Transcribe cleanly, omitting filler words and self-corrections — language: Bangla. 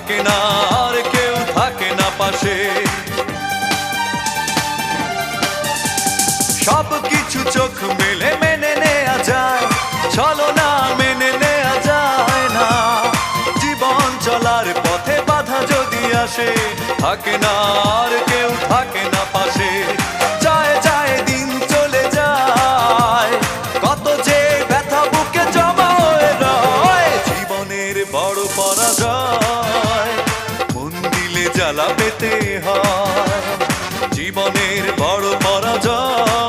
থাকে না আর কেউ থাকে না পাশে। সব কিছু চোখ মেলে মেনে নেয়া যায়, চলো না মেনে নেয়া যায় না। জীবন চলার পথে বাধা যদি আসে, থাকে না আর কেউ থাকে না পাশে। যায় যায় দিন চলে যায়, কত যে ব্যথা বুকে জমা হয়ে রয়। জীবনের বড় পরাজয়, মন দিলে জ্বালা পেতে হয়। জীবনের বড় পরাজয়,